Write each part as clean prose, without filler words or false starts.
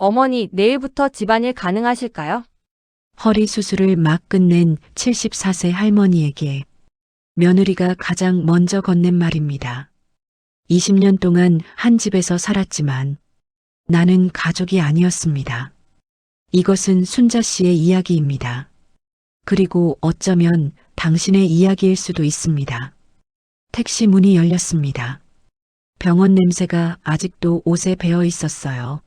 어머니, 내일부터 집안일 가능하실까요? 허리 수술을 막 끝낸 74세 할머니에게 며느리가 가장 먼저 건넨 말입니다. 20년 동안 한 집에서 살았지만 나는 가족이 아니었습니다. 이것은 순자 씨의 이야기입니다. 그리고 어쩌면 당신의 이야기일 수도 있습니다. 택시 문이 열렸습니다. 병원 냄새가 아직도 옷에 배어 있었어요.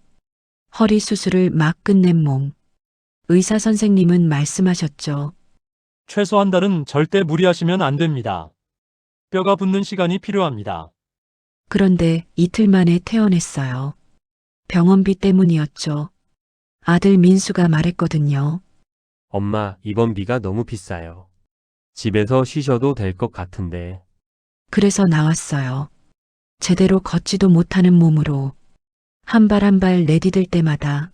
허리 수술을 막 끝낸 몸. 의사 선생님은 말씀하셨죠. 최소 한 달은 절대 무리하시면 안 됩니다. 뼈가 붙는 시간이 필요합니다. 그런데 이틀 만에 퇴원했어요. 병원비 때문이었죠. 아들 민수가 말했거든요. 엄마, 입원비가 너무 비싸요. 집에서 쉬셔도 될 것 같은데. 그래서 나왔어요. 제대로 걷지도 못하는 몸으로 한 발 한 발 내디딜 때마다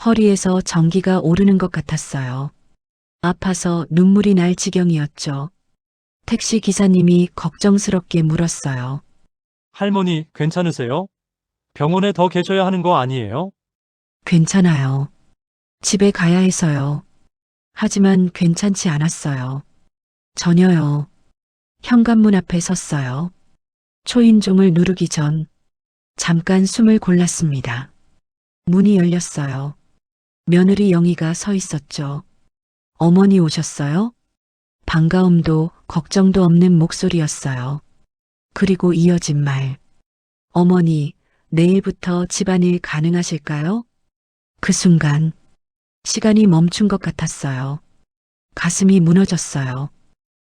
허리에서 전기가 오르는 것 같았어요. 아파서 눈물이 날 지경이었죠. 택시 기사님이 걱정스럽게 물었어요. 할머니, 괜찮으세요? 병원에 더 계셔야 하는 거 아니에요? 괜찮아요. 집에 가야 해서요. 하지만 괜찮지 않았어요. 전혀요. 현관문 앞에 섰어요. 초인종을 누르기 전 잠깐 숨을 골랐습니다. 문이 열렸어요. 며느리 영희가 서 있었죠. 어머니 오셨어요? 반가움도 걱정도 없는 목소리였어요. 그리고 이어진 말. 어머니, 내일부터 집안일 가능하실까요? 그 순간 시간이 멈춘 것 같았어요. 가슴이 무너졌어요.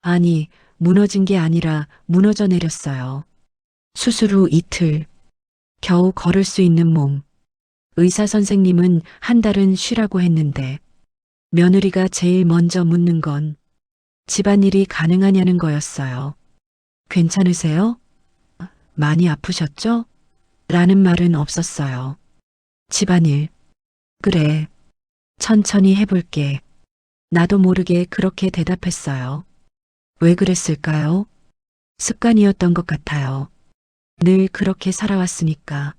아니, 무너진 게 아니라 무너져 내렸어요. 수술 후 이틀, 겨우 걸을 수 있는 몸. 의사 선생님은 한 달은 쉬라고 했는데 며느리가 제일 먼저 묻는 건 집안일이 가능하냐는 거였어요. 괜찮으세요? 많이 아프셨죠? 라는 말은 없었어요. 집안일. 그래. 천천히 해볼게. 나도 모르게 그렇게 대답했어요. 왜 그랬을까요? 습관이었던 것 같아요. 늘 그렇게 살아왔으니까.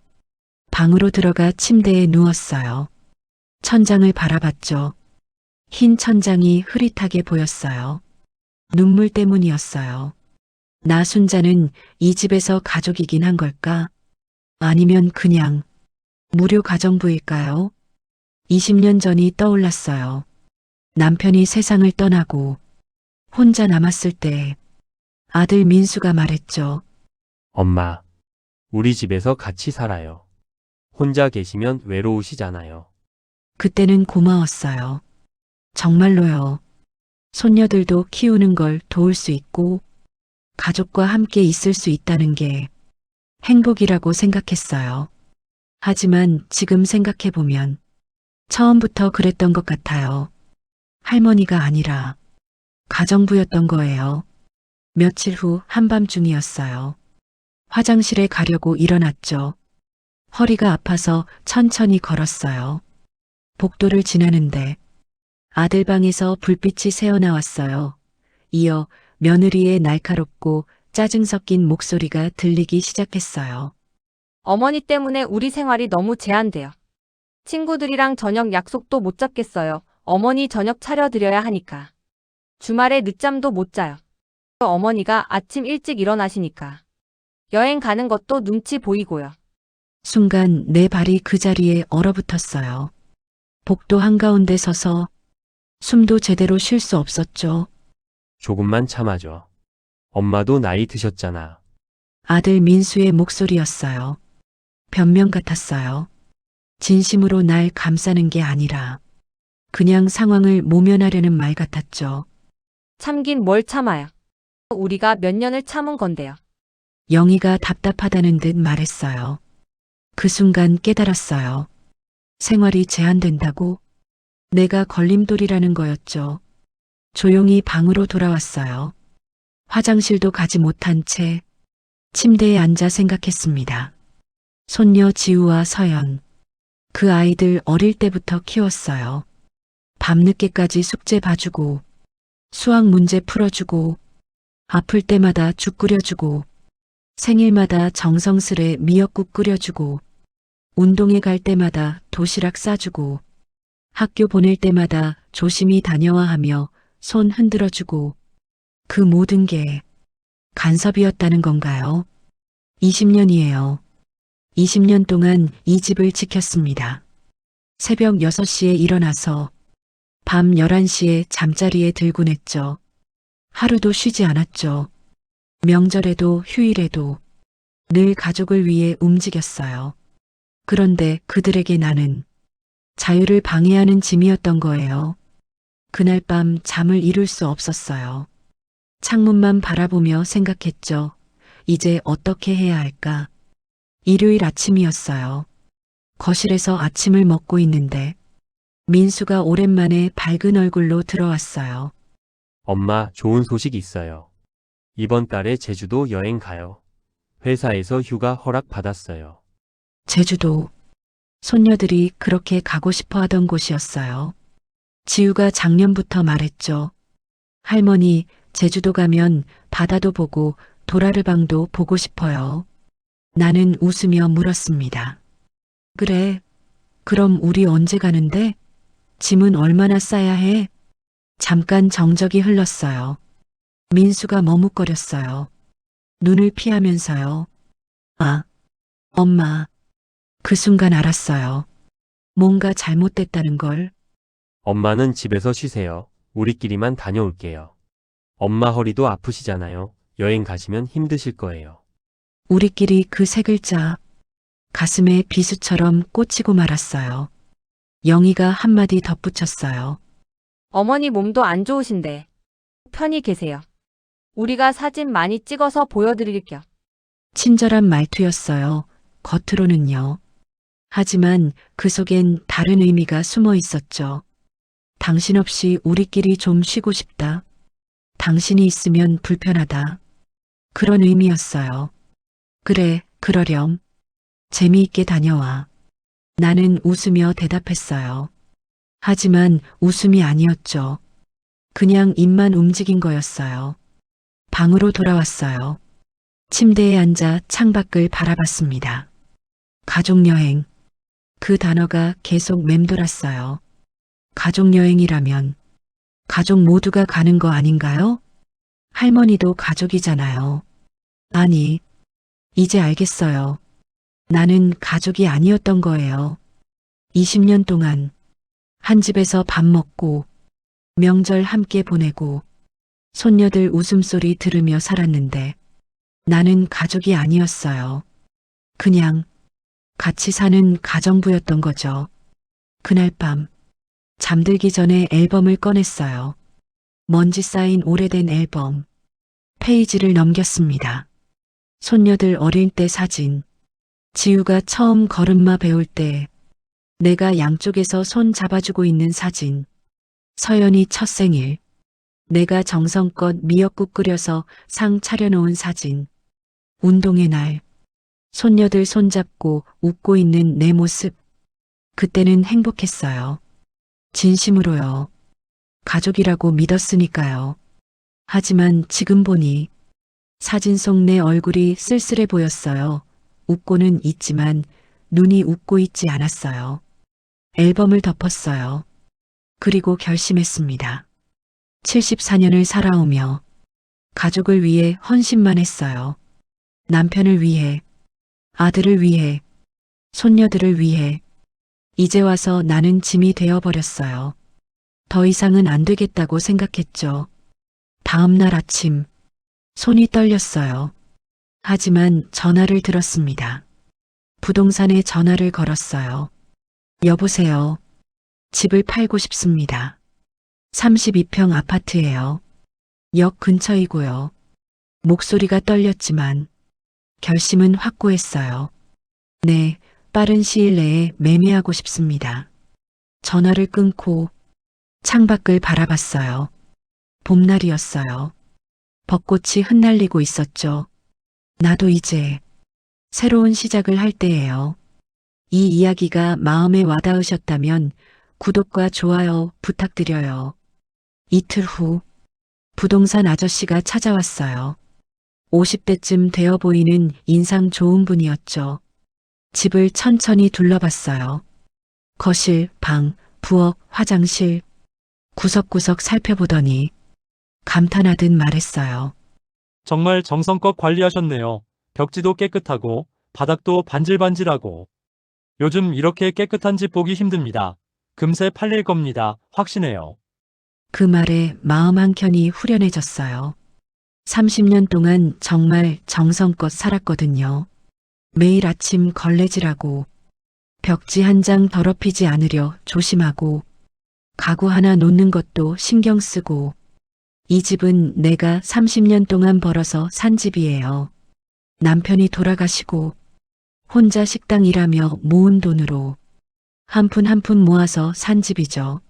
방으로 들어가 침대에 누웠어요. 천장을 바라봤죠. 흰 천장이 흐릿하게 보였어요. 눈물 때문이었어요. 나 순자는 이 집에서 가족이긴 한 걸까? 아니면 그냥 무료 가정부일까요? 20년 전이 떠올랐어요. 남편이 세상을 떠나고 혼자 남았을 때 아들 민수가 말했죠. 엄마, 우리 집에서 같이 살아요. 혼자 계시면 외로우시잖아요. 그때는 고마웠어요. 정말로요. 손녀들도 키우는 걸 도울 수 있고 가족과 함께 있을 수 있다는 게 행복이라고 생각했어요. 하지만 지금 생각해보면 처음부터 그랬던 것 같아요. 할머니가 아니라 가정부였던 거예요. 며칠 후 한밤중이었어요. 화장실에 가려고 일어났죠. 허리가 아파서 천천히 걸었어요. 복도를 지나는데 아들 방에서 불빛이 새어나왔어요. 이어 며느리의 날카롭고 짜증 섞인 목소리가 들리기 시작했어요. 어머니 때문에 우리 생활이 너무 제한돼요. 친구들이랑 저녁 약속도 못 잡겠어요. 어머니 저녁 차려드려야 하니까. 주말에 늦잠도 못 자요. 어머니가 아침 일찍 일어나시니까. 여행 가는 것도 눈치 보이고요. 순간 내 발이 그 자리에 얼어붙었어요. 복도 한가운데 서서 숨도 제대로 쉴 수 없었죠. 조금만 참아줘. 엄마도 나이 드셨잖아. 아들 민수의 목소리였어요. 변명 같았어요. 진심으로 날 감싸는 게 아니라 그냥 상황을 모면하려는 말 같았죠. 참긴 뭘 참아요. 우리가 몇 년을 참은 건데요. 영희가 답답하다는 듯 말했어요. 그 순간 깨달았어요. 생활이 제한된다고? 내가 걸림돌이라는 거였죠. 조용히 방으로 돌아왔어요. 화장실도 가지 못한 채 침대에 앉아 생각했습니다. 손녀 지우와 서연. 그 아이들 어릴 때부터 키웠어요. 밤늦게까지 숙제 봐주고, 수학 문제 풀어주고, 아플 때마다 죽 끓여주고, 생일마다 정성스레 미역국 끓여주고, 운동회 갈 때마다 도시락 싸주고 학교 보낼 때마다 조심히 다녀와 하며 손 흔들어주고 그 모든 게 간섭이었다는 건가요? 20년이에요. 20년 동안 이 집을 지켰습니다. 새벽 6시에 일어나서 밤 11시에 잠자리에 들곤 했죠. 하루도 쉬지 않았죠. 명절에도 휴일에도 늘 가족을 위해 움직였어요. 그런데 그들에게 나는 자유를 방해하는 짐이었던 거예요. 그날 밤 잠을 이룰 수 없었어요. 창문만 바라보며 생각했죠. 이제 어떻게 해야 할까? 일요일 아침이었어요. 거실에서 아침을 먹고 있는데 민수가 오랜만에 밝은 얼굴로 들어왔어요. 엄마, 좋은 소식 있어요. 이번 달에 제주도 여행 가요. 회사에서 휴가 허락 받았어요. 제주도. 손녀들이 그렇게 가고 싶어 하던 곳이었어요. 지우가 작년부터 말했죠. 할머니, 제주도 가면 바다도 보고 도라르방도 보고 싶어요. 나는 웃으며 물었습니다. 그래. 그럼 우리 언제 가는데? 짐은 얼마나 싸야 해? 잠깐 정적이 흘렀어요. 민수가 머뭇거렸어요. 눈을 피하면서요. 아, 엄마. 그 순간 알았어요. 뭔가 잘못됐다는 걸. 엄마는 집에서 쉬세요. 우리끼리만 다녀올게요. 엄마 허리도 아프시잖아요. 여행 가시면 힘드실 거예요. 우리끼리 그 세 글자 가슴에 비수처럼 꽂히고 말았어요. 영희가 한마디 덧붙였어요. 어머니 몸도 안 좋으신데. 편히 계세요. 우리가 사진 많이 찍어서 보여드릴게요. 친절한 말투였어요. 겉으로는요. 하지만 그 속엔 다른 의미가 숨어 있었죠. 당신 없이 우리끼리 좀 쉬고 싶다. 당신이 있으면 불편하다. 그런 의미였어요. 그래, 그러렴. 재미있게 다녀와. 나는 웃으며 대답했어요. 하지만 웃음이 아니었죠. 그냥 입만 움직인 거였어요. 방으로 돌아왔어요. 침대에 앉아 창밖을 바라봤습니다. 가족여행. 그 단어가 계속 맴돌았어요. 가족여행이라면 가족 모두가 가는 거 아닌가요? 할머니도 가족이잖아요. 아니, 이제 알겠어요. 나는 가족이 아니었던 거예요. 20년 동안 한 집에서 밥 먹고 명절 함께 보내고 손녀들 웃음소리 들으며 살았는데 나는 가족이 아니었어요. 그냥 같이 사는 가정부였던 거죠. 그날 밤 잠들기 전에 앨범을 꺼냈어요. 먼지 쌓인 오래된 앨범. 페이지를 넘겼습니다. 손녀들 어릴 때 사진. 지우가 처음 걸음마 배울 때 내가 양쪽에서 손 잡아주고 있는 사진. 서연이 첫 생일. 내가 정성껏 미역국 끓여서 상 차려놓은 사진. 운동의 날. 손녀들 손잡고 웃고 있는 내 모습. 그때는 행복했어요. 진심으로요. 가족이라고 믿었으니까요. 하지만 지금 보니 사진 속 내 얼굴이 쓸쓸해 보였어요. 웃고는 있지만 눈이 웃고 있지 않았어요. 앨범을 덮었어요. 그리고 결심했습니다. 74년을 살아오며 가족을 위해 헌신만 했어요. 남편을 위해, 아들을 위해, 손녀들을 위해. 이제 와서 나는 짐이 되어버렸어요. 더 이상은 안 되겠다고 생각했죠. 다음 날 아침, 손이 떨렸어요. 하지만 전화를 들었습니다. 부동산에 전화를 걸었어요. 여보세요. 집을 팔고 싶습니다. 32평 아파트예요. 역 근처이고요. 목소리가 떨렸지만 결심은 확고했어요. 네, 빠른 시일 내에 매매하고 싶습니다. 전화를 끊고 창밖을 바라봤어요. 봄날이었어요. 벚꽃이 흩날리고 있었죠. 나도 이제 새로운 시작을 할 때예요. 이 이야기가 마음에 와닿으셨다면 구독과 좋아요 부탁드려요. 이틀 후 부동산 아저씨가 찾아왔어요. 50대쯤 되어 보이는 인상 좋은 분이었죠. 집을 천천히 둘러봤어요. 거실, 방, 부엌, 화장실, 구석구석 살펴보더니 감탄하듯 말했어요. 정말 정성껏 관리하셨네요. 벽지도 깨끗하고 바닥도 반질반질하고. 요즘 이렇게 깨끗한 집 보기 힘듭니다. 금세 팔릴 겁니다. 확신해요. 그 말에 마음 한켠이 후련해졌어요. 30년 동안 정말 정성껏 살았거든요. 매일 아침 걸레질하고 벽지 한 장 더럽히지 않으려 조심하고 가구 하나 놓는 것도 신경 쓰고 이 집은 내가 30년 동안 벌어서 산 집이에요. 남편이 돌아가시고 혼자 식당 일하며 모은 돈으로 한 푼 한 푼 모아서 산 집이죠.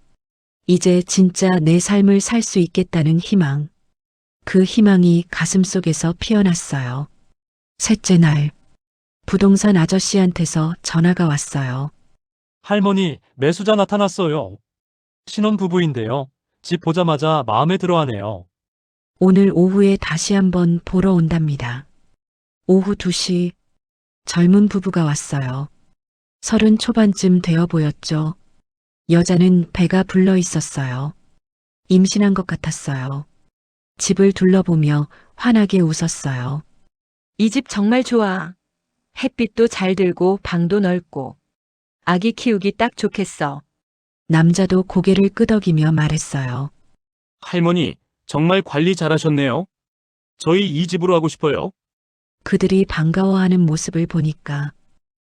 이제 진짜 내 삶을 살 수 있겠다는 희망. 그 희망이 가슴속에서 피어났어요. 셋째 날, 부동산 아저씨한테서 전화가 왔어요. 할머니, 매수자 나타났어요. 신혼부부인데요. 집 보자마자 마음에 들어하네요. 오늘 오후에 다시 한번 보러 온답니다. 오후 2시, 젊은 부부가 왔어요. 30 초반쯤 되어 보였죠. 여자는 배가 불러 있었어요. 임신한 것 같았어요. 집을 둘러보며 환하게 웃었어요. 이 집 정말 좋아. 햇빛도 잘 들고 방도 넓고. 아기 키우기 딱 좋겠어. 남자도 고개를 끄덕이며 말했어요. 할머니, 정말 관리 잘하셨네요. 저희 이 집으로 하고 싶어요. 그들이 반가워하는 모습을 보니까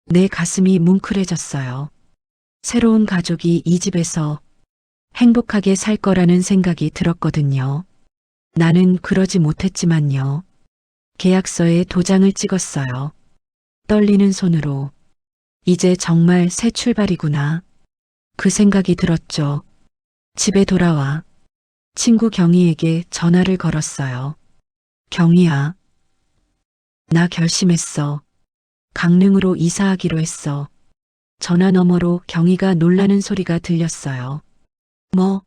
내 가슴이 뭉클해졌어요. 새로운 가족이 이 집에서 행복하게 살 거라는 생각이 들었거든요. 나는 그러지 못했지만요. 계약서에 도장을 찍었어요. 떨리는 손으로. 이제 정말 새 출발이구나. 그 생각이 들었죠. 집에 돌아와 친구 경희에게 전화를 걸었어요. 경희야. 나 결심했어. 강릉으로 이사하기로 했어. 전화 너머로 경희가 놀라는 소리가 들렸어요. 뭐?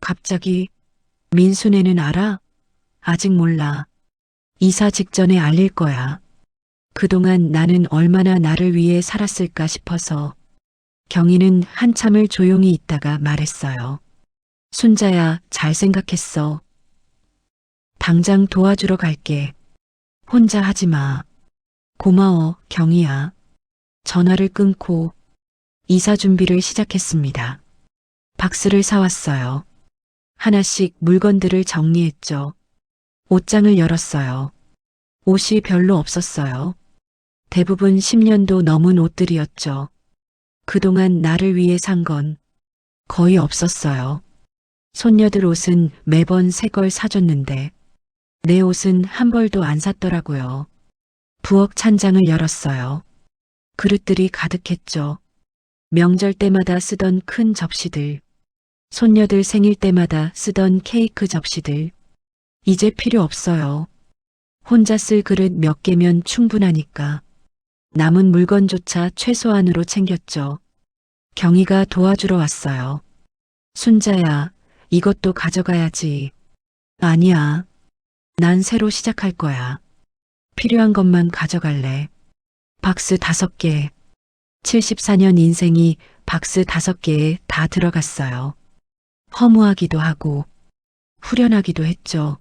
갑자기? 민수네는 알아? 아직 몰라. 이사 직전에 알릴 거야. 그동안 나는 얼마나 나를 위해 살았을까 싶어서. 경희는 한참을 조용히 있다가 말했어요. 순자야, 잘 생각했어. 당장 도와주러 갈게. 혼자 하지 마. 고마워, 경희야. 전화를 끊고 이사 준비를 시작했습니다. 박스를 사왔어요. 하나씩 물건들을 정리했죠. 옷장을 열었어요. 옷이 별로 없었어요. 대부분 10년도 넘은 옷들이었죠. 그동안 나를 위해 산 건 거의 없었어요. 손녀들 옷은 매번 새 걸 사줬는데 내 옷은 한 벌도 안 샀더라고요. 부엌 찬장을 열었어요. 그릇들이 가득했죠. 명절 때마다 쓰던 큰 접시들, 손녀들 생일 때마다 쓰던 케이크 접시들. 이제 필요 없어요. 혼자 쓸 그릇 몇 개면 충분하니까. 남은 물건조차 최소한으로 챙겼죠. 경희가 도와주러 왔어요. 순자야, 이것도 가져가야지. 아니야. 난 새로 시작할 거야. 필요한 것만 가져갈래. 박스 5개. 74년 인생이 박스 5개에 다 들어갔어요. 허무하기도 하고 후련하기도 했죠.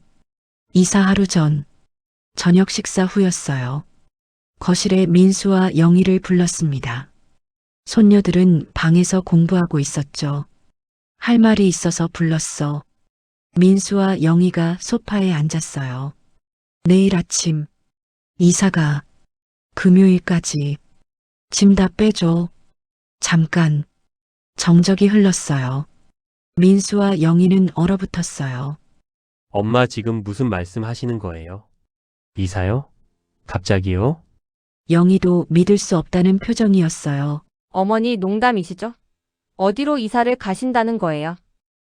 이사 하루 전, 저녁 식사 후였어요. 거실에 민수와 영희를 불렀습니다. 손녀들은 방에서 공부하고 있었죠. 할 말이 있어서 불렀어. 민수와 영희가 소파에 앉았어요. 내일 아침, 이사가 금요일까지 짐 다 빼줘. 잠깐. 정적이 흘렀어요. 민수와 영희는 얼어붙었어요. 엄마 지금 무슨 말씀 하시는 거예요? 이사요? 갑자기요? 영희도 믿을 수 없다는 표정이었어요. 어머니 농담이시죠? 어디로 이사를 가신다는 거예요?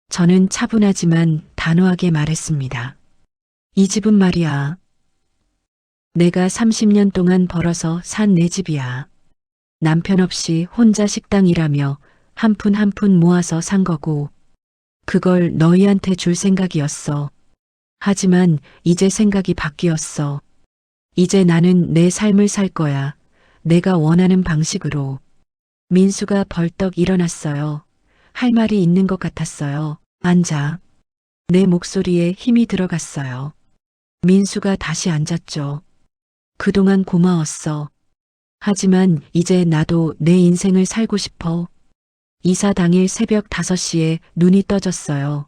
저는 차분하지만 단호하게 말했습니다. 이 집은 말이야. 내가 30년 동안 벌어서 산 내 집이야. 남편 없이 혼자 식당 일하며 한 푼 한 푼 모아서 산 거고, 그걸 너희한테 줄 생각이었어. 하지만 이제 생각이 바뀌었어. 이제 나는 내 삶을 살 거야. 내가 원하는 방식으로. 민수가 벌떡 일어났어요. 할 말이 있는 것 같았어요. 앉아. 내 목소리에 힘이 들어갔어요. 민수가 다시 앉았죠. 그동안 고마웠어. 하지만 이제 나도 내 인생을 살고 싶어. 이사 당일 새벽 5시에 눈이 떠졌어요.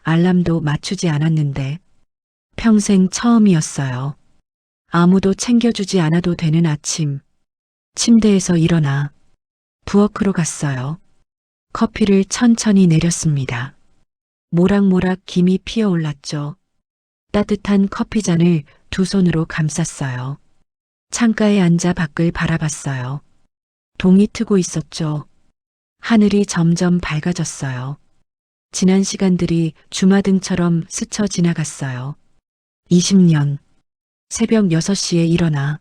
알람도 맞추지 않았는데. 평생 처음이었어요. 아무도 챙겨주지 않아도 되는 아침. 침대에서 일어나 부엌으로 갔어요. 커피를 천천히 내렸습니다. 모락모락 김이 피어올랐죠. 따뜻한 커피잔을 두 손으로 감쌌어요. 창가에 앉아 밖을 바라봤어요. 동이 트고 있었죠. 하늘이 점점 밝아졌어요. 지난 시간들이 주마등처럼 스쳐 지나갔어요. 20년. 새벽 6시에 일어나.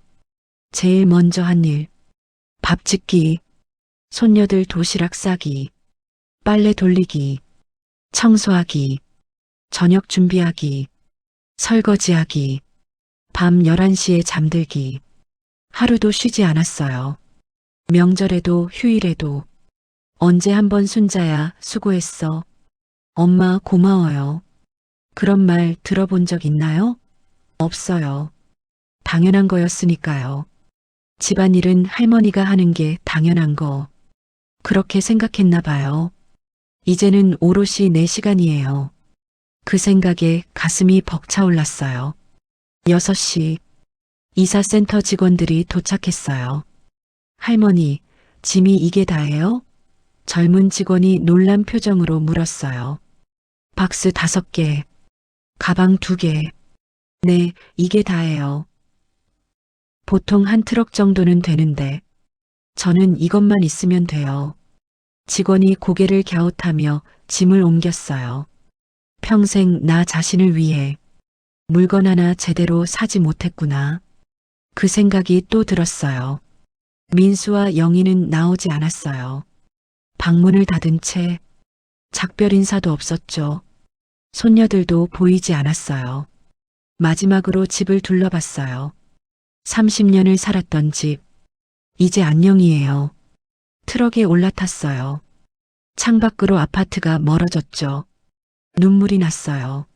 제일 먼저 한 일. 밥 짓기. 손녀들 도시락 싸기. 빨래 돌리기. 청소하기. 저녁 준비하기. 설거지하기. 밤 11시에 잠들기. 하루도 쉬지 않았어요. 명절에도 휴일에도. 언제 한번 순자야 수고했어. 엄마 고마워요. 그런 말 들어본 적 있나요? 없어요. 당연한 거였으니까요. 집안일은 할머니가 하는 게 당연한 거. 그렇게 생각했나 봐요. 이제는 오롯이 내 시간이에요. 그 생각에 가슴이 벅차올랐어요. 6시. 이사센터 직원들이 도착했어요. 할머니, 짐이 이게 다예요? 젊은 직원이 놀란 표정으로 물었어요. 박스 5개, 가방 2개. 네, 이게 다예요. 보통 한 트럭 정도는 되는데 저는 이것만 있으면 돼요. 직원이 고개를 갸웃하며 짐을 옮겼어요. 평생 나 자신을 위해 물건 하나 제대로 사지 못했구나. 그 생각이 또 들었어요. 민수와 영희는 나오지 않았어요. 방문을 닫은 채 작별 인사도 없었죠. 손녀들도 보이지 않았어요. 마지막으로 집을 둘러봤어요. 30년을 살았던 집. 이제 안녕이에요. 트럭에 올라탔어요. 창밖으로 아파트가 멀어졌죠. 눈물이 났어요.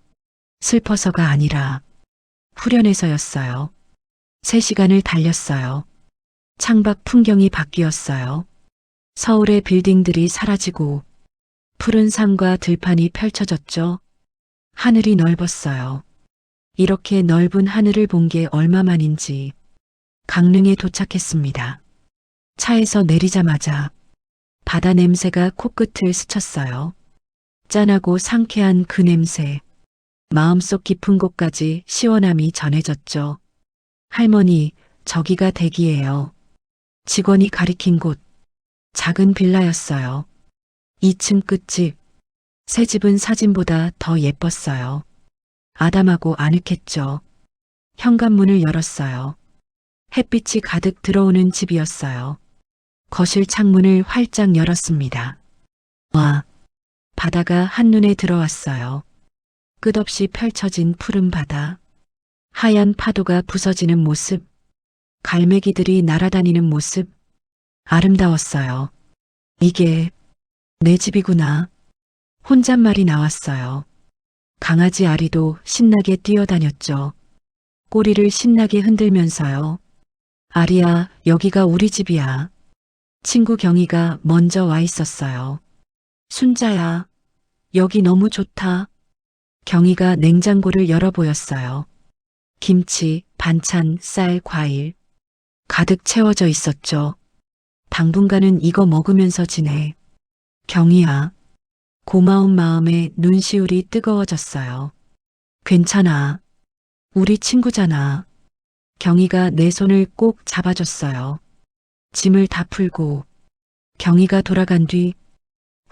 슬퍼서가 아니라 후련해서였어요. 3시간을 달렸어요. 창밖 풍경이 바뀌었어요. 서울의 빌딩들이 사라지고 푸른 산과 들판이 펼쳐졌죠. 하늘이 넓었어요. 이렇게 넓은 하늘을 본 게 얼마만인지. 강릉에 도착했습니다. 차에서 내리자마자 바다 냄새가 코끝을 스쳤어요. 짠하고 상쾌한 그 냄새. 마음속 깊은 곳까지 시원함이 전해졌죠. 할머니, 저기가 댁이에요. 직원이 가리킨 곳. 작은 빌라였어요. 2층 끝집. 새 집은 사진보다 더 예뻤어요. 아담하고 아늑했죠. 현관문을 열었어요. 햇빛이 가득 들어오는 집이었어요. 거실 창문을 활짝 열었습니다. 와, 바다가 한눈에 들어왔어요. 끝없이 펼쳐진 푸른 바다. 하얀 파도가 부서지는 모습. 갈매기들이 날아다니는 모습. 아름다웠어요. 이게 내 집이구나. 혼잣말이 나왔어요. 강아지 아리도 신나게 뛰어다녔죠. 꼬리를 신나게 흔들면서요. 아리야, 여기가 우리 집이야. 친구 경희가 먼저 와 있었어요. 순자야, 여기 너무 좋다. 경희가 냉장고를 열어 보였어요. 김치, 반찬, 쌀, 과일. 가득 채워져 있었죠. 당분간은 이거 먹으면서 지내. 경희야. 고마운 마음에 눈시울이 뜨거워졌어요. 괜찮아. 우리 친구잖아. 경희가 내 손을 꼭 잡아줬어요. 짐을 다 풀고 경희가 돌아간 뒤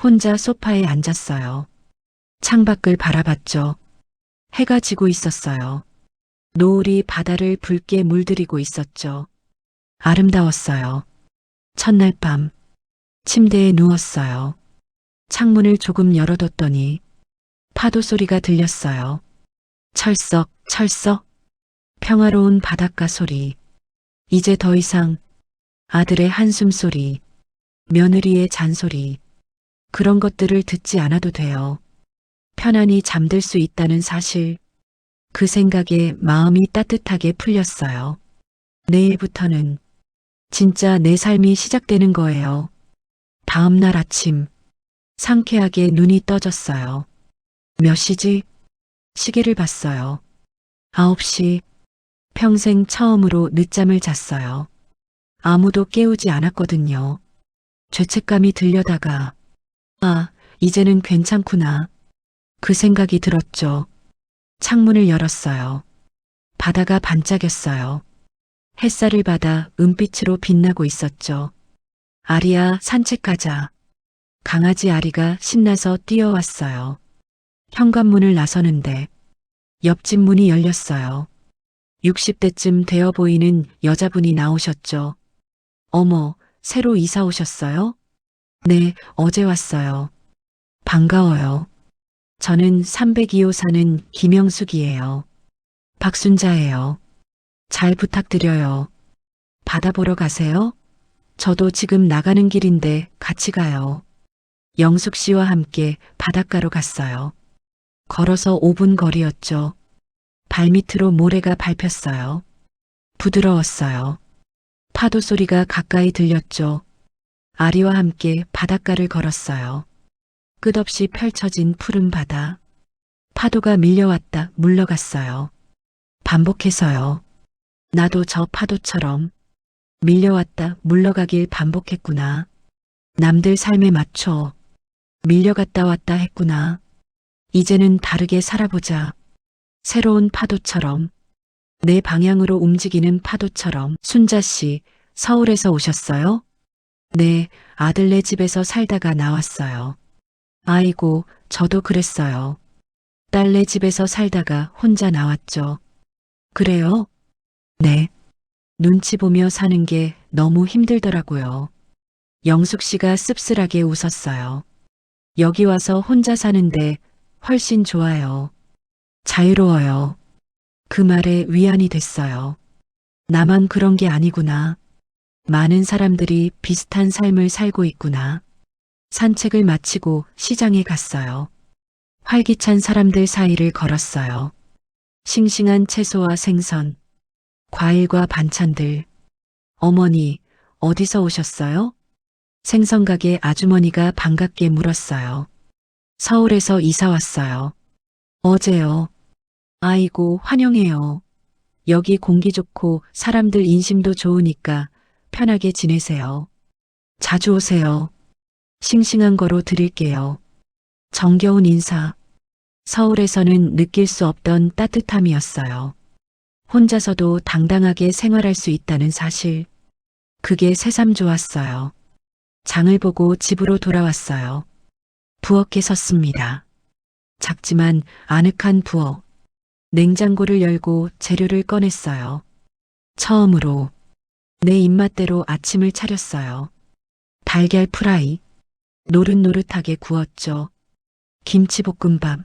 혼자 소파에 앉았어요. 창밖을 바라봤죠. 해가 지고 있었어요. 노을이 바다를 붉게 물들이고 있었죠. 아름다웠어요. 첫날 밤 침대에 누웠어요. 창문을 조금 열어뒀더니 파도 소리가 들렸어요. 철썩, 철썩. 평화로운 바닷가 소리. 이제 더 이상 아들의 한숨 소리, 며느리의 잔소리, 그런 것들을 듣지 않아도 돼요. 편안히 잠들 수 있다는 사실, 그 생각에 마음이 따뜻하게 풀렸어요. 내일부터는 진짜 내 삶이 시작되는 거예요. 다음 날 아침, 상쾌하게 눈이 떠졌어요. 몇 시지? 시계를 봤어요. 9시. 평생 처음으로 늦잠을 잤어요. 아무도 깨우지 않았거든요. 죄책감이 들려다가, 아, 이제는 괜찮구나. 그 생각이 들었죠. 창문을 열었어요. 바다가 반짝였어요. 햇살을 받아 은빛으로 빛나고 있었죠. 아리야, 산책가자. 강아지 아리가 신나서 뛰어왔어요. 현관문을 나서는데 옆집 문이 열렸어요. 60대쯤 되어 보이는 여자분이 나오셨죠. 어머, 새로 이사 오셨어요? 네, 어제 왔어요. 반가워요. 저는 302호 사는 김영숙이에요. 박순자예요. 잘 부탁드려요. 바다 보러 가세요? 저도 지금 나가는 길인데 같이 가요. 영숙 씨와 함께 바닷가로 갔어요. 걸어서 5분 거리였죠. 발밑으로 모래가 밟혔어요. 부드러웠어요. 파도 소리가 가까이 들렸죠. 아리와 함께 바닷가를 걸었어요. 끝없이 펼쳐진 푸른 바다. 파도가 밀려왔다 물러갔어요. 반복해서요. 나도 저 파도처럼 밀려왔다 물러가길 반복했구나. 남들 삶에 맞춰 밀려갔다 왔다 했구나. 이제는 다르게 살아보자. 새로운 파도처럼, 내 방향으로 움직이는 파도처럼. 순자 씨, 서울에서 오셨어요? 네, 아들네 집에서 살다가 나왔어요. 아이고, 저도 그랬어요. 딸네 집에서 살다가 혼자 나왔죠. 그래요? 네. 눈치 보며 사는 게 너무 힘들더라고요. 영숙 씨가 씁쓸하게 웃었어요. 여기 와서 혼자 사는데 훨씬 좋아요. 자유로워요. 그 말에 위안이 됐어요. 나만 그런 게 아니구나. 많은 사람들이 비슷한 삶을 살고 있구나. 산책을 마치고 시장에 갔어요. 활기찬 사람들 사이를 걸었어요. 싱싱한 채소와 생선, 과일과 반찬들. 어머니, 어디서 오셨어요? 생선가게 아주머니가 반갑게 물었어요. 서울에서 이사 왔어요. 어제요. 아이고, 환영해요. 여기 공기 좋고 사람들 인심도 좋으니까 편하게 지내세요. 자주 오세요. 싱싱한 거로 드릴게요. 정겨운 인사. 서울에서는 느낄 수 없던 따뜻함이었어요. 혼자서도 당당하게 생활할 수 있다는 사실. 그게 새삼 좋았어요. 장을 보고 집으로 돌아왔어요. 부엌에 섰습니다. 작지만 아늑한 부엌. 냉장고를 열고 재료를 꺼냈어요. 처음으로 내 입맛대로 아침을 차렸어요. 달걀 프라이. 노릇노릇하게 구웠죠. 김치볶음밥.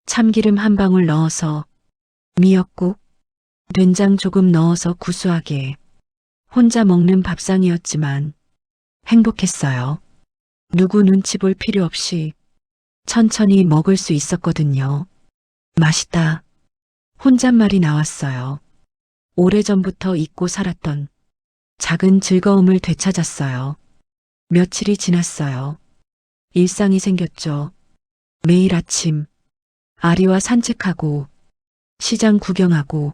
참기름 한 방울 넣어서. 미역국. 된장 조금 넣어서 구수하게. 혼자 먹는 밥상이었지만 행복했어요. 누구 눈치 볼 필요 없이 천천히 먹을 수 있었거든요. 맛있다. 혼잣말이 나왔어요. 오래전부터 잊고 살았던 작은 즐거움을 되찾았어요. 며칠이 지났어요. 일상이 생겼죠. 매일 아침 아리와 산책하고 시장 구경하고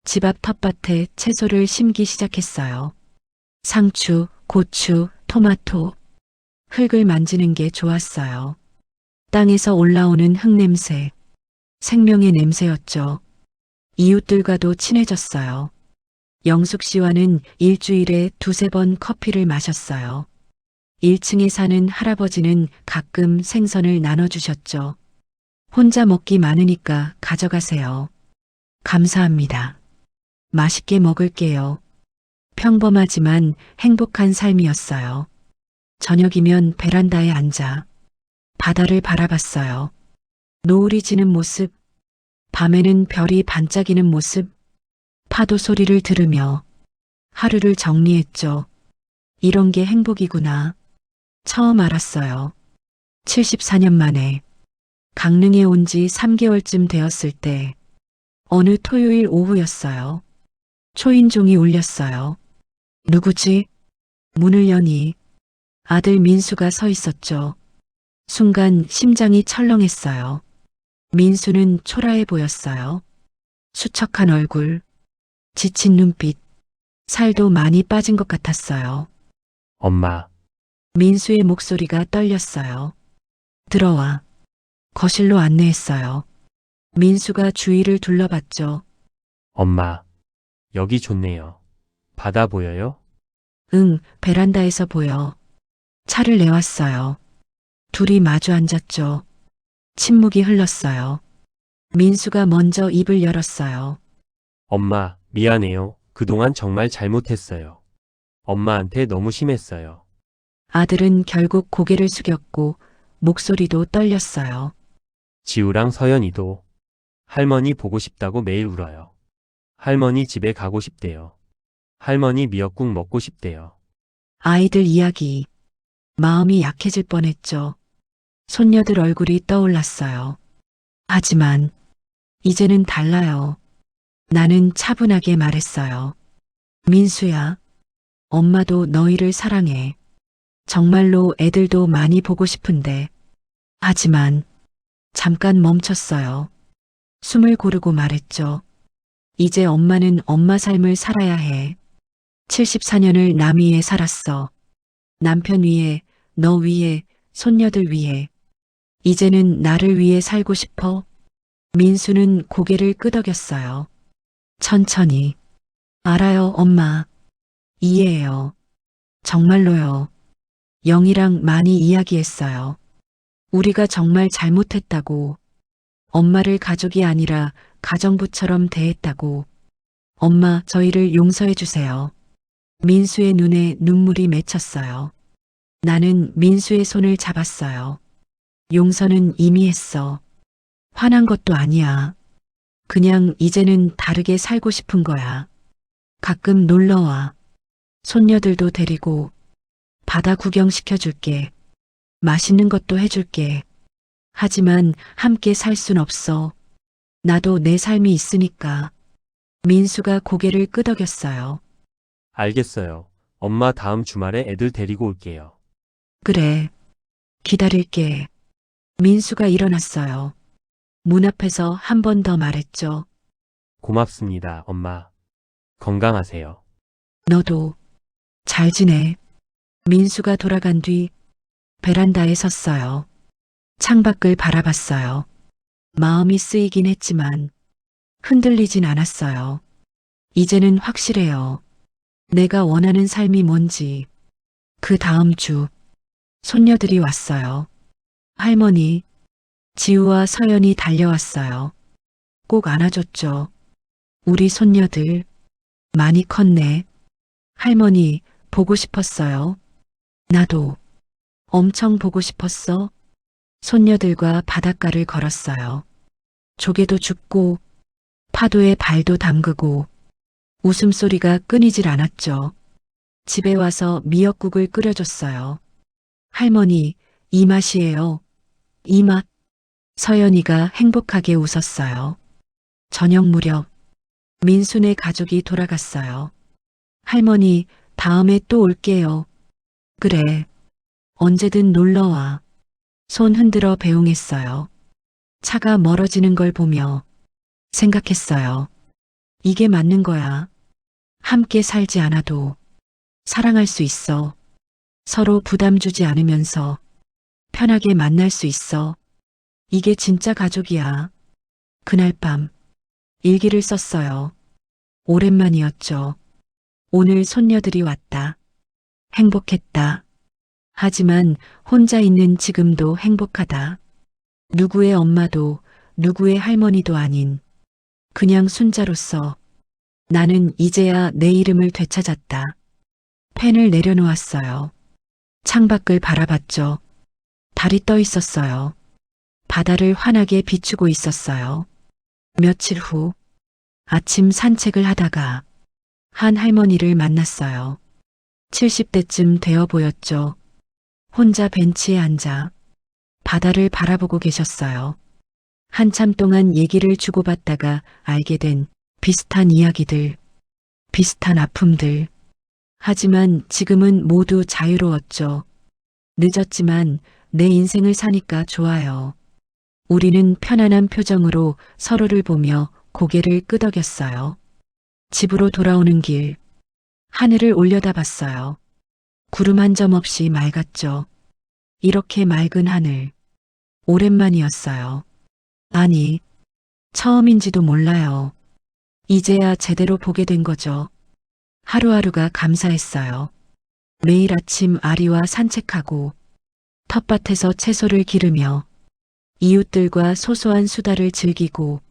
집 앞 텃밭에 채소를 심기 시작했어요. 상추, 고추, 토마토. 흙을 만지는 게 좋았어요. 땅에서 올라오는 흙냄새. 생명의 냄새였죠. 이웃들과도 친해졌어요. 영숙 씨와는 일주일에 2~3번 커피를 마셨어요. 1층에 사는 할아버지는 가끔 생선을 나눠주셨죠. 혼자 먹기 많으니까 가져가세요. 감사합니다. 맛있게 먹을게요. 평범하지만 행복한 삶이었어요. 저녁이면 베란다에 앉아 바다를 바라봤어요. 노을이 지는 모습, 밤에는 별이 반짝이는 모습, 파도 소리를 들으며 하루를 정리했죠. 이런 게 행복이구나. 처음 알았어요. 74년 만에 강릉에 온 지 3개월쯤 되었을 때 어느 토요일 오후였어요. 초인종이 울렸어요. 누구지? 문을 여니 아들 민수가 서 있었죠. 순간 심장이 철렁했어요. 민수는 초라해 보였어요. 수척한 얼굴, 지친 눈빛, 살도 많이 빠진 것 같았어요. 엄마, 민수의 목소리가 떨렸어요. 들어와. 거실로 안내했어요. 민수가 주위를 둘러봤죠. 엄마. 여기 좋네요. 바다 보여요? 응, 베란다에서 보여. 차를 내왔어요. 둘이 마주 앉았죠. 침묵이 흘렀어요. 민수가 먼저 입을 열었어요. 엄마, 미안해요. 그동안 정말 잘못했어요. 엄마한테 너무 심했어요. 아들은 결국 고개를 숙였고 목소리도 떨렸어요. 지우랑 서연이도 할머니 보고 싶다고 매일 울어요. 할머니 집에 가고 싶대요. 할머니 미역국 먹고 싶대요. 아이들 이야기. 마음이 약해질 뻔했죠. 손녀들 얼굴이 떠올랐어요. 하지만 이제는 달라요. 나는 차분하게 말했어요. 민수야, 엄마도 너희를 사랑해. 정말로 애들도 많이 보고 싶은데. 하지만 잠깐 멈췄어요. 숨을 고르고 말했죠. 이제 엄마는 엄마 삶을 살아야 해. 74년을 남 위에 살았어. 남편 위에, 너 위에, 손녀들 위에. 이제는 나를 위해 살고 싶어. 민수는 고개를 끄덕였어요. 천천히. 알아요, 엄마. 이해해요. 정말로요. 영희랑 많이 이야기했어요. 우리가 정말 잘못했다고. 엄마를 가족이 아니라 가정부처럼 대했다고. 엄마, 저희를 용서해 주세요. 민수의 눈에 눈물이 맺혔어요. 나는 민수의 손을 잡았어요. 용서는 이미 했어. 화난 것도 아니야. 그냥 이제는 다르게 살고 싶은 거야. 가끔 놀러와. 손녀들도 데리고 바다 구경시켜줄게. 맛있는 것도 해줄게. 하지만 함께 살 순 없어. 나도 내 삶이 있으니까. 민수가 고개를 끄덕였어요. 알겠어요. 엄마 다음 주말에 애들 데리고 올게요. 그래. 기다릴게. 민수가 일어났어요. 문 앞에서 한 번 더 말했죠. 고맙습니다, 엄마. 건강하세요. 너도 잘 지내. 민수가 돌아간 뒤 베란다에 섰어요. 창밖을 바라봤어요. 마음이 쓰이긴 했지만 흔들리진 않았어요. 이제는 확실해요. 내가 원하는 삶이 뭔지. 그 다음 주 손녀들이 왔어요. 할머니, 지우와 서연이 달려왔어요. 꼭 안아줬죠. 우리 손녀들 많이 컸네. 할머니 보고 싶었어요. 나도 엄청 보고 싶었어. 손녀들과 바닷가를 걸었어요. 조개도 줍고 파도에 발도 담그고 웃음소리가 끊이질 않았죠. 집에 와서 미역국을 끓여줬어요. 할머니, 이 맛이에요. 이 맛. 서연이가 행복하게 웃었어요. 저녁 무렵 민수네 가족이 돌아갔어요. 할머니, 다음에 또 올게요. 그래. 언제든 놀러와. 손 흔들어 배웅했어요. 차가 멀어지는 걸 보며 생각했어요. 이게 맞는 거야. 함께 살지 않아도 사랑할 수 있어. 서로 부담 주지 않으면서 편하게 만날 수 있어. 이게 진짜 가족이야. 그날 밤 일기를 썼어요. 오랜만이었죠. 오늘 손녀들이 왔다. 행복했다. 하지만 혼자 있는 지금도 행복하다. 누구의 엄마도 누구의 할머니도 아닌 그냥 순자로서 나는 이제야 내 이름을 되찾았다. 펜을 내려놓았어요. 창밖을 바라봤죠. 달이 떠 있었어요. 바다를 환하게 비추고 있었어요. 며칠 후 아침 산책을 하다가 한 할머니를 만났어요. 70대쯤 되어 보였죠. 혼자 벤치에 앉아 바다를 바라보고 계셨어요. 한참 동안 얘기를 주고받다가 알게 된 비슷한 이야기들, 비슷한 아픔들. 하지만 지금은 모두 자유로웠죠. 늦었지만 내 인생을 사니까 좋아요. 우리는 편안한 표정으로 서로를 보며 고개를 끄덕였어요. 집으로 돌아오는 길, 하늘을 올려다봤어요. 구름 한 점 없이 맑았죠. 이렇게 맑은 하늘, 오랜만이었어요. 아니, 처음인지도 몰라요. 이제야 제대로 보게 된 거죠. 하루하루가 감사했어요. 매일 아침 아리와 산책하고 텃밭에서 채소를 기르며 이웃들과 소소한 수다를 즐기고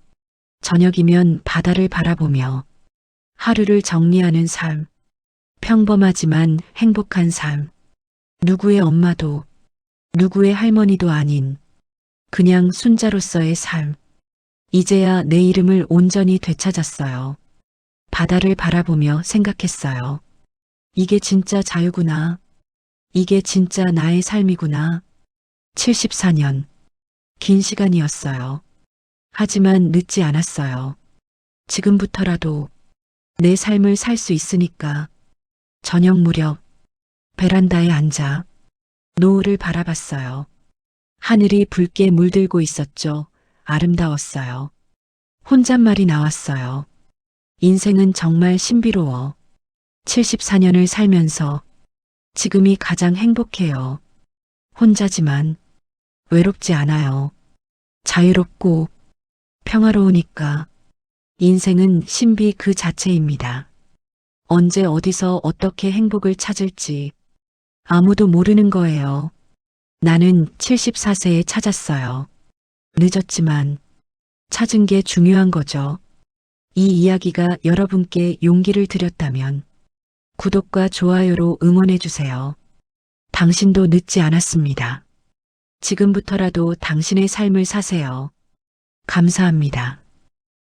저녁이면 바다를 바라보며 하루를 정리하는 삶. 평범하지만 행복한 삶. 누구의 엄마도 누구의 할머니도 아닌 그냥 순자로서의 삶. 이제야 내 이름을 온전히 되찾았어요. 바다를 바라보며 생각했어요. 이게 진짜 자유구나. 이게 진짜 나의 삶이구나. 74년. 긴 시간이었어요. 하지만 늦지 않았어요. 지금부터라도 내 삶을 살 수 있으니까. 저녁 무렵 베란다에 앉아 노을을 바라봤어요. 하늘이 붉게 물들고 있었죠. 아름다웠어요. 혼잣말이 나왔어요. 인생은 정말 신비로워. 74년을 살면서 지금이 가장 행복해요. 혼자지만 외롭지 않아요. 자유롭고 평화로우니까 인생은 신비 그 자체입니다. 언제 어디서 어떻게 행복을 찾을지 아무도 모르는 거예요. 나는 74세에 찾았어요. 늦었지만 찾은 게 중요한 거죠. 이 이야기가 여러분께 용기를 드렸다면 구독과 좋아요로 응원해주세요. 당신도 늦지 않았습니다. 지금부터라도 당신의 삶을 사세요. 감사합니다.